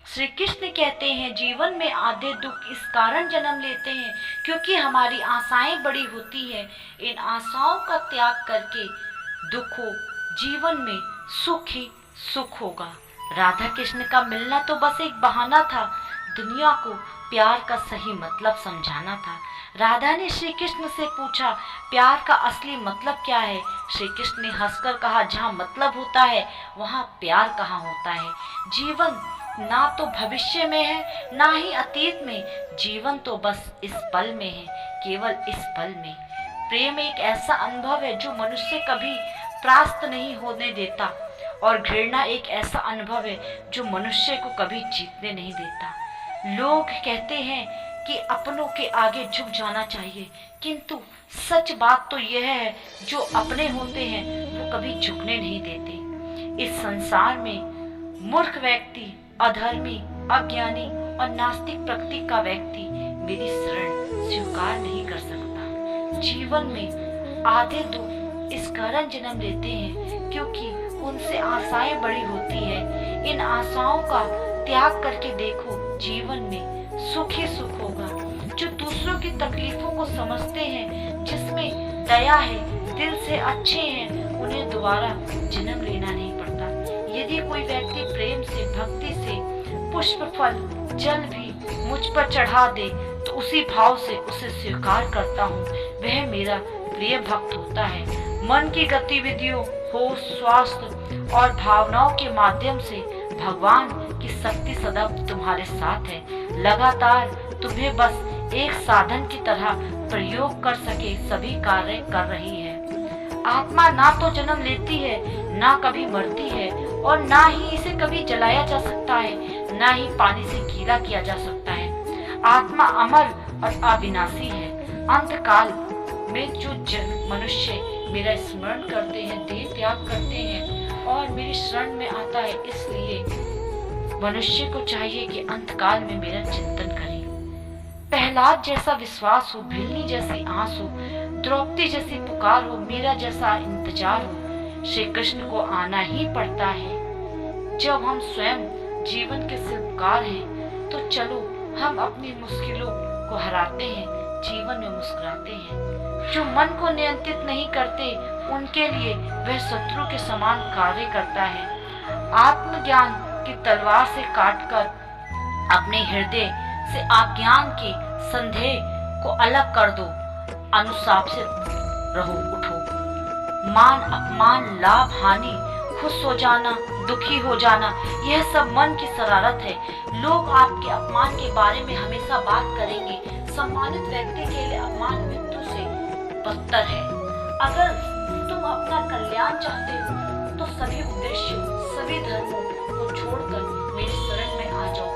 श्री कृष्ण कहते हैं जीवन में आधे दुख इस कारण जन्म लेते हैं क्योंकि हमारी आशाएं बड़ी होती है। इन आशाओं का त्याग करके दुखों जीवन में सुख ही सुख होगा। राधा कृष्ण का मिलना तो बस एक बहाना था, दुनिया को प्यार का सही मतलब समझाना था। राधा ने श्री कृष्ण से पूछा, प्यार का असली मतलब क्या है? श्री कृष्ण ने हंसकर कहा, जहाँ मतलब होता है वहाँ प्यार कहाँ होता है। जीवन ना तो भविष्य में है ना ही अतीत में, जीवन तो बस इस पल में है, केवल इस पल में। प्रेम एक ऐसा अनुभव है जो मनुष्य कभी परास्त नहीं होने देता, और घृणा एक ऐसा अनुभव है जो मनुष्य को कभी जीतने नहीं देता। लोग कहते हैं कि अपनों के आगे झुक जाना चाहिए, किंतु सच बात तो यह है जो अपने होते हैं वो कभी झुकने नहीं देते। इस संसार में मूर्ख व्यक्ति, अधर्मी, अज्ञानी और नास्तिक प्रकृति का व्यक्ति मेरी शरण स्वीकार नहीं कर सकता। जीवन में आधे दुख इस कारण जन्म लेते हैं क्योंकि उनसे आशाएं बड़ी होती है। इन आशाओं का त्याग करके देखो, जीवन में सुख ही सुख होगा। जो दूसरों की तकलीफों को समझते हैं, जिसमें दया है, दिल से अच्छे हैं, उन्हें दोबारा जन्म लेना नहीं पड़ता। यदि कोई व्यक्ति प्रेम से, भक्ति से पुष्प, फल, जल भी मुझ पर चढ़ा दे तो उसी भाव से उसे स्वीकार करता हूँ, वह मेरा प्रिय भक्त होता है। मन की गतिविधियों, होश, स्वास्थ्य और भावनाओं के माध्यम से भगवान की शक्ति सदा तुम्हारे साथ है। लगातार तुम्हें बस एक साधन की तरह प्रयोग कर सके सभी कार्य कर रही है। आत्मा ना तो जन्म लेती है, ना कभी मरती है, और ना ही इसे कभी जलाया जा सकता है, ना ही पानी से गीला किया जा सकता है। आत्मा अमर और अविनाशी है। अंतकाल में जो मनुष्य मेरा स्मरण करते हैं, देह त्याग करते हैं और मेरी शरण में आता है, इसलिए मनुष्य को चाहिए कि अंतकाल में मेरा चिंतन करे। प्रहलाद जैसा विश्वास हो, भिल्ली जैसी आस हो, द्रौपदी जैसी पुकार हो, मेरा जैसा इंतजार हो। श्री कृष्ण को आना ही पड़ता है। जब हम स्वयं जीवन के शिल्पकार हैं तो चलो हम अपनी मुश्किलों को हराते हैं, जीवन में मुस्कुराते हैं। जो मन को नियंत्रित नहीं करते उनके लिए वह शत्रु के समान कार्य करता है। आत्मज्ञान की तलवार से काटकर अपने हृदय से अज्ञान के संदेह को अलग कर दो। अनुशासित रहो, उठो। मान अपमान, लाभ हानि, खुश हो जाना, दुखी हो जाना, यह सब मन की शरारत है। लोग आपके अपमान के बारे में हमेशा बात करेंगे। सम्मानित व्यक्ति के लिए अपमान मृत्यु से बदतर है। अगर तुम अपना कल्याण चाहते हो तो सभी उद्देश्यों, सभी धर्मों को छोड़कर मेरी शरण में आ जाओ।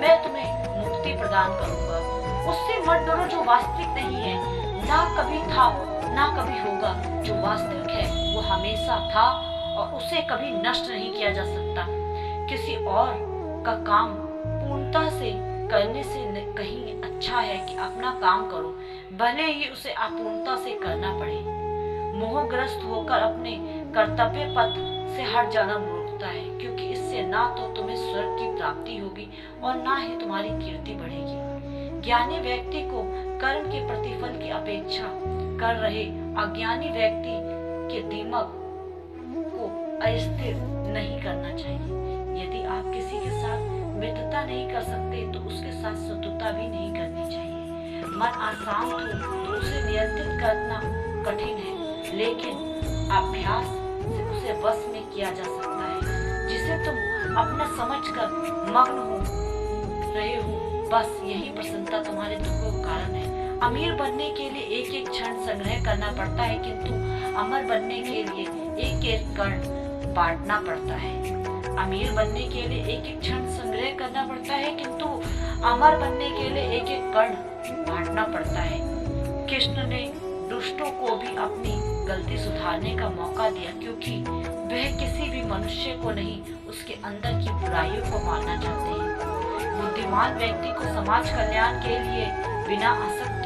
मैं तुम्हें मुक्ति प्रदान करूंगा। उससे मत डरो जो वास्तविक नहीं है, ना कभी था ना कभी होगा। जो वास्तविक है वो हमेशा था और उसे कभी नष्ट नहीं किया जा सकता। किसी और का काम पूर्णता से करने से कहीं अच्छा है कि अपना काम करो, भले ही उसे अपूर्णता से करना पड़े। मोहग्रस्त होकर अपने कर्तव्य पथ से हट जाना रोकता है, क्योंकि इससे ना तो तुम्हें स्वर्ग की प्राप्ति होगी और ना ही तुम्हारी कीर्ति बढ़ेगी। ज्ञानी व्यक्ति को कर्म के प्रतिफल की अपेक्षा कर रहे अज्ञानी व्यक्ति के दिमाग को अस्थिर नहीं करना चाहिए। यदि आप किसी के साथ मित्रता नहीं कर सकते तो उसके साथ शत्रुता भी नहीं करनी चाहिए। मन अशांत हो तो उसे नियंत्रित करना कठिन है, लेकिन अभ्यास से उसे वश में किया जा सकता है। जिसे तुम अपना समझकर मग्न हो रहे हो, बस यही प्रसन्नता तुम्हारे दुखों का कारण है। अमीर बनने के लिए एक एक क्षण संग्रह करना पड़ता है, किंतु अमर बनने के लिए एक एक कण बांटना पड़ता है। अमीर बनने के लिए एक एक क्षण संग्रह करना पड़ता है, किंतु अमर बनने के लिए एक एक कण बांटना पड़ता है। कृष्ण ने दुष्टों को भी अपनी गलती सुधारने का मौका दिया, क्योंकि वह किसी भी मनुष्य को नहीं, उसके अंदर की बुराइयों को मारना चाहते हैं। बुद्धिमान व्यक्ति को समाज कल्याण के लिए बिना आसक्त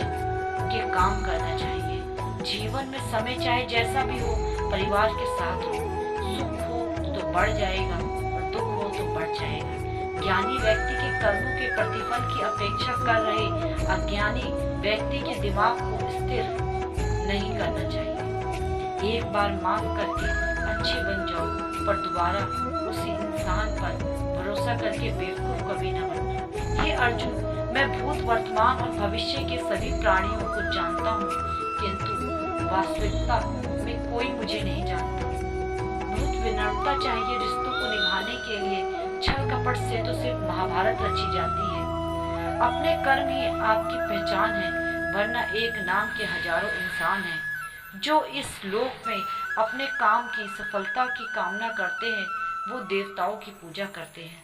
के काम करना चाहिए। जीवन में समय चाहे जैसा भी हो, परिवार के साथ हो। सुख हो तो बढ़ जाएगा और दुख हो तो बढ़ जाएगा। ज्ञानी व्यक्ति के कर्मों के प्रतिफल की अपेक्षा कर रहे अज्ञानी व्यक्ति के दिमाग को स्थिर नहीं करना चाहिए। एक बार माफ करके अच्छे बन जाओ, पर दोबारा उसी इंसान पर भरोसा करके बेवकूफ कभी न बनना। हे अर्जुन, मैं भूत, वर्तमान और भविष्य के सभी प्राणियों को जानता हूँ, किंतु वास्तविकता में कोई मुझे नहीं जानता। बहुत विनम्रता चाहिए रिश्तों को निभाने के लिए। छल कपट से तो सिर्फ महाभारत रची जाती है। अपने कर्म ही आपकी पहचान है, वरना एक नाम के हजारों इंसान हैं। जो इस लोक में अपने काम की सफलता की कामना करते हैं, वो देवताओं की पूजा करते हैं।